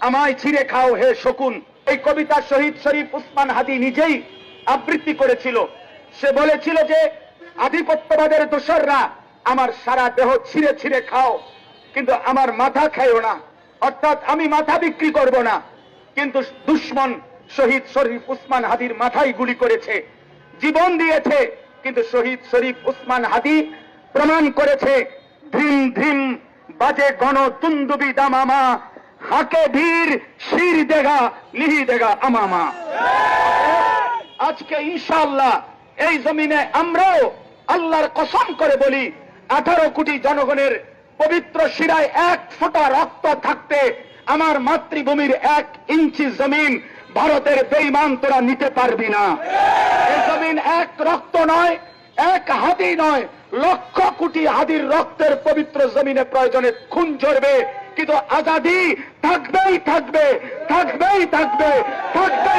আমায় ছিঁড়ে খাও হে শকুন। এই কবিতা শহীদ শরীফ উসমান হাদি নিজেই আবৃত্তি করেছিল। সে বলেছিল যে আধিপত্যবাদের দোসররা আমার সারা দেহ ছিঁড়ে ছিঁড়ে খাও, কিন্তু আমার মাথা খাইও না, অর্থাৎ আমি মাথা বিক্রি করব না। কিন্তু দুশ্মন শহীদ শরীফ উসমান হাদির মাথায় গুলি করেছে, জীবন দিয়েছে, কিন্তু শহীদ শরীফ উসমান হাদি প্রমাণ করেছে ধ্রিম ধ্রিম বাজে গণ তুন্দুবি দামামা, হাকে ধীর শির দেগা লিহি দেগা আমামা। আজকে ইনশাআল্লাহ এই জমিনে আমরাও আল্লাহর কসম করে বলি, 18 কোটি জনগণের পবিত্র শিরায় 1 ফোঁটা রক্ত থাকতে আমার মাতৃভূমির 1 ইঞ্চি জমিন ভারতের বেঈমান তোরা নিতে পারবি না। এই জমিন 1 রক্ত নয়, 1 হাদি নয়, লক্ষ কোটি হাদির রক্তের পবিত্র জমিনে প্রয়োজনে খুন ঝরবে, কিন্তু আজাদি থাকবেই থাকবে, থাকবেই থাকবে, থাকবে